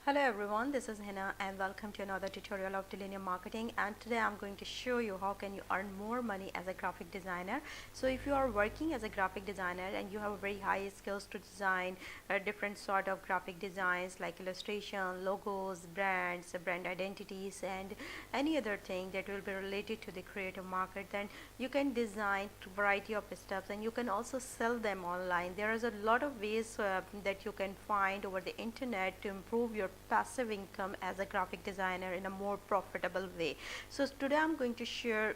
Hello everyone, this is Hina and welcome to another tutorial of Linear Marketing, and today I'm going to show you how can you earn more money as a graphic designer. So if you are working as a graphic designer and you have very high skills to design different sort of graphic designs like illustration, logos, brands, brand identities and any other thing that will be related to the creative market, then you can design a variety of stuff and you can also sell them online. There is a lot of ways that you can find over the internet to improve your passive income as a graphic designer in a more profitable way. So today I'm going to share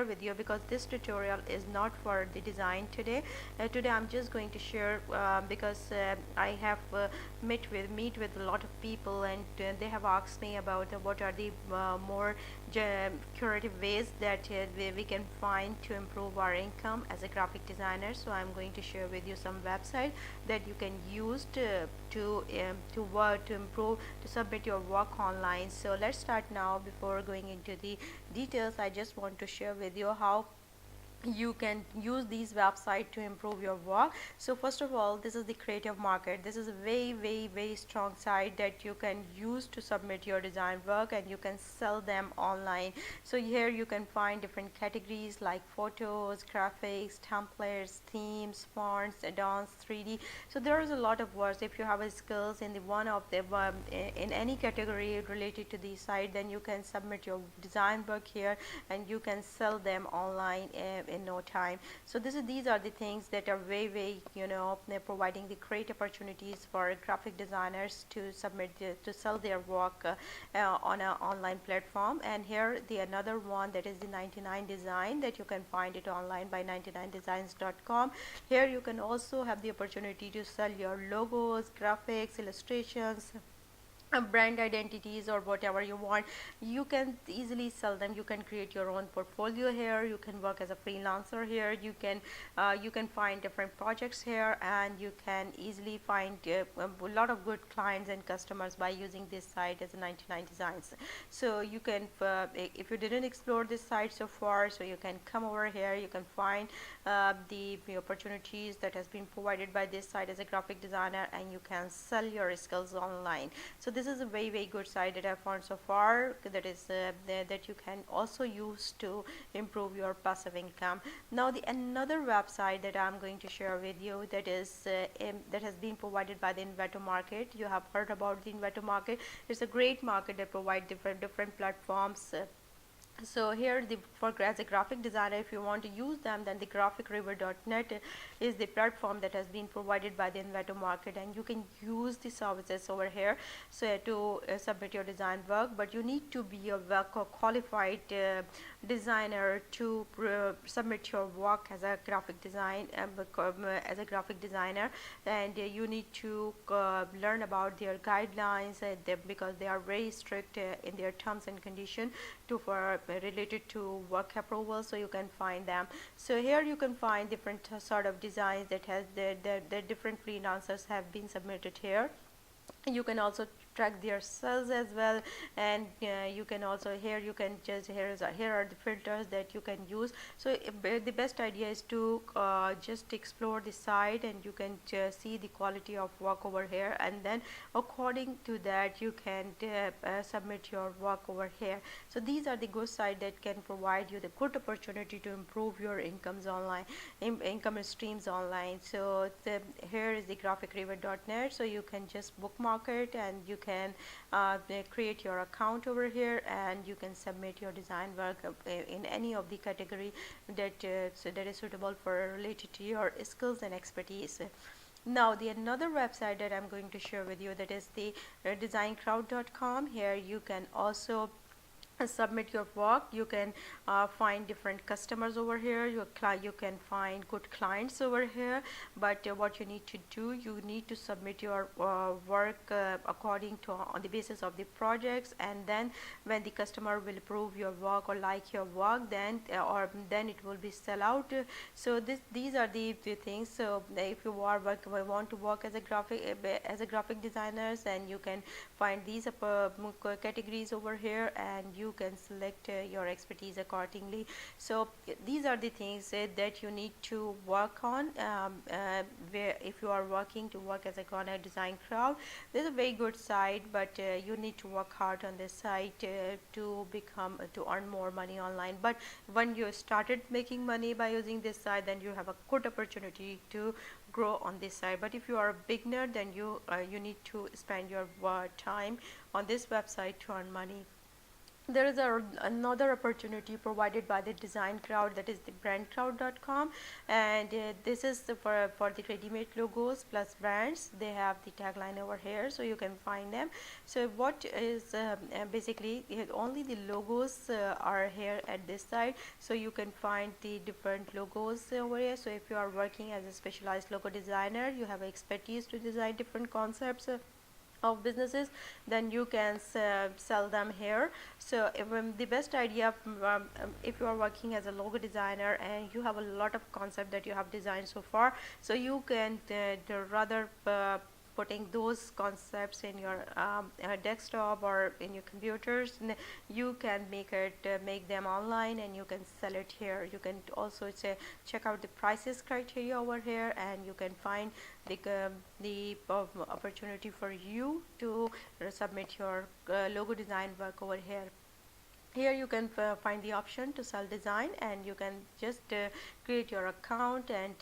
with you, because this tutorial is not for the design today. Today I'm just going to share because I have meet with a lot of people, and they have asked me about what are the more curative ways that we can find to improve our income as a graphic designer. So I'm going to share with you some website that you can use to work to improve to submit your work online. So let's start now. Before going into the details, I just want to share with you how you can use these websites to improve your work. So first of all, this is the creative market. This is a very strong site that you can use to submit your design work and you can sell them online. So here you can find different categories like photos, graphics, templates, themes, fonts, add-ons, 3D. So there is a lot of words. If you have a skills in the one of the in any category related to the site, then you can submit your design work here and you can sell them online in no time. So these are the things that are very they're providing the great opportunities for graphic designers to to sell their work on an online platform. And here the another one, that is the 99 design, that you can find it online by 99designs.com. Here you can also have the opportunity to sell your logos, graphics, illustrations, brand identities, or whatever you want. You can easily sell them. You can create your own portfolio here. You can work as a freelancer here. You can find different projects here, and you can easily find a lot of good clients and customers by using this site as a 99 designs. So you can if you didn't explore this site so far, so you can come over here. You can find the opportunities that has been provided by this site as a graphic designer, and you can sell your skills online. So this is a very good site that I found so far, that is that you can also use to improve your passive income. Now the another website that I'm going to share with you, that is that has been provided by the Inveto Market. You have heard about the Inveto Market. It's a great market that provide different platforms. So here as a graphic designer, if you want to use them, then the graphicriver.net is the platform that has been provided by the Inveto Market, and you can use the services over here so to submit your design work. But you need to be a qualified designer to submit your work as a graphic designer, and you need to learn about their guidelines, because they are very strict in their terms and conditions for related to work approval. So you can find them. So here you can find different sort of designs that has the different freelancers have been submitted here. You can also track their sales as well, and you can also here you can just here are the filters that you can use. So the best idea is to just explore the site, and you can just see the quality of work over here, and then according to that you can submit your work over here. So these are the good sites that can provide you the good opportunity to improve your income income streams online. So here is the graphicriver.net. So you can just bookmark it, and you can create your account over here, and you can submit your design work in any of the category that is suitable for related to your skills and expertise. Now the another website that I'm going to share with you, that is the designcrowd.com. Here you can also submit your work. You can find different customers over here. You can find good clients over here, but what you need to do, you need to submit your work according to on the basis of the projects, and then when the customer will approve your work or like your work, then it will be sell out. So these are the things. So if you want to work as a graphic designers, then you can find these categories over here, and you you can select your expertise accordingly. So these are the things that you need to work on, where if you are working to work as a graphic design crowd, there's a very good site, but you need to work hard on this site to earn more money online. But when you started making money by using this site, then you have a good opportunity to grow on this side. But if you are a beginner, then you need to spend your time on this website to earn money. There is another opportunity provided by the design crowd, that is the brandcrowd.com, and this is for the ready-made logos plus brands. They have the tagline over here, so you can find them. So what is basically only the logos are here at this side, so you can find the different logos over here. So if you are working as a specialized logo designer, you have expertise to design different concepts of businesses, then you can sell them here. So the best idea, if you are working as a logo designer and you have a lot of concept that you have designed so far, so you can rather putting those concepts in your desktop or in your computers, you can make them online and you can sell it here. You can also check out the prices criteria over here, and you can find the opportunity for you to submit your logo design work over here. Here you can find the option to sell design, and you can just create your account, and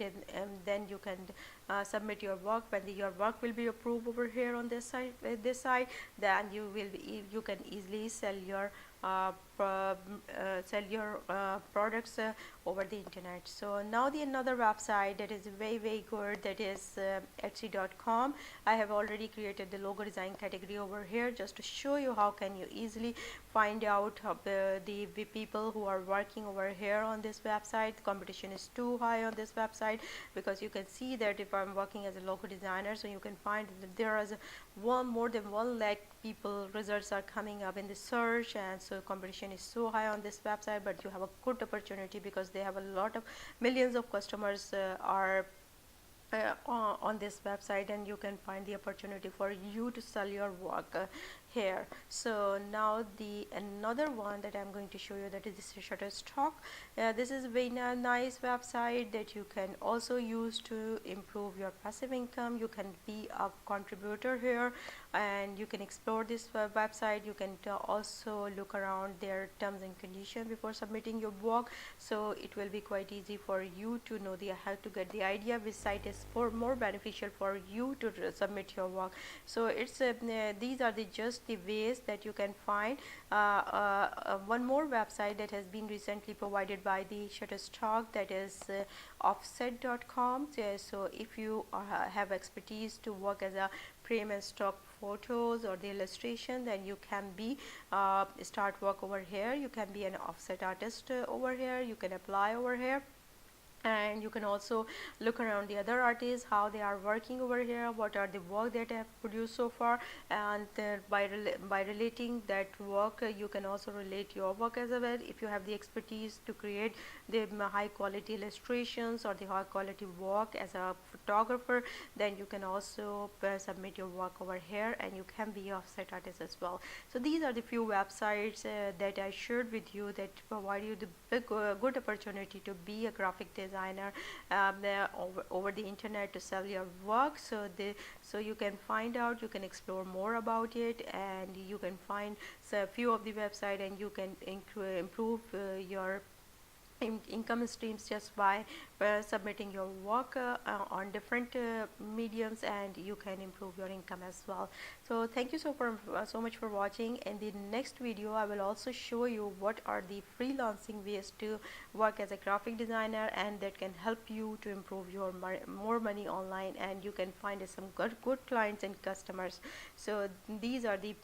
then you can submit your work. When your work will be approved over here on this side, then you can easily sell your products over the internet. So now another website that is very good, that is Etsy.com. I have already created the logo design category over here just to show you how can you easily find out the people who are working over here on this website. The competition is too high on this website, because you can see that if I'm working as a logo designer, so you can find that there is more than 1 lakh people results are coming up in the search, and so competition is so high on this website. But you have a good opportunity because they have a lot of millions of customers are on this website, and you can find the opportunity for you to sell your work here. So now another one that I'm going to show you, that is the Shutterstock. This is a very nice website that you can also use to improve your passive income. You can be a contributor here, and you can explore this website. You can also look around their terms and conditions before submitting your work, so it will be quite easy for you to know how to get the idea which site is more beneficial for you to submit your work. So it's these are just the ways that you can find. One more website that has been recently provided by the Shutterstock, that is offset.com. So if you have expertise to work as a frame and stock photos or the illustration, then you can be start work over here. You can be an offset artist over here. You can apply over here, and you can also look around the other artists, how they are working over here, what are the work that they have produced so far, and by relating that work, you can also relate your work as well. If you have the expertise to create the high quality illustrations or the high quality work as a photographer, then you can also submit your work over here, and you can be offset artist as well. So these are the few websites that I shared with you that provide you the good opportunity to be a graphic designer over the internet, to sell your work. So you can find out, you can explore more about it, and you can find a few of the website, and you can improve your income streams just by submitting your work on different mediums, and you can improve your income as well. So thank you so much for watching. In the next video, I will also show you what are the freelancing ways to work as a graphic designer, and that can help you to improve your more money online, and you can find some good clients and customers. So these are the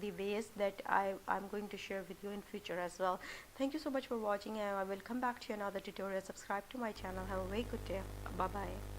the ways that I'm going to share with you in future as well. Thank you so much for watching, and I will come back to you another tutorial. Subscribe to my channel. Have a very good day. Bye bye.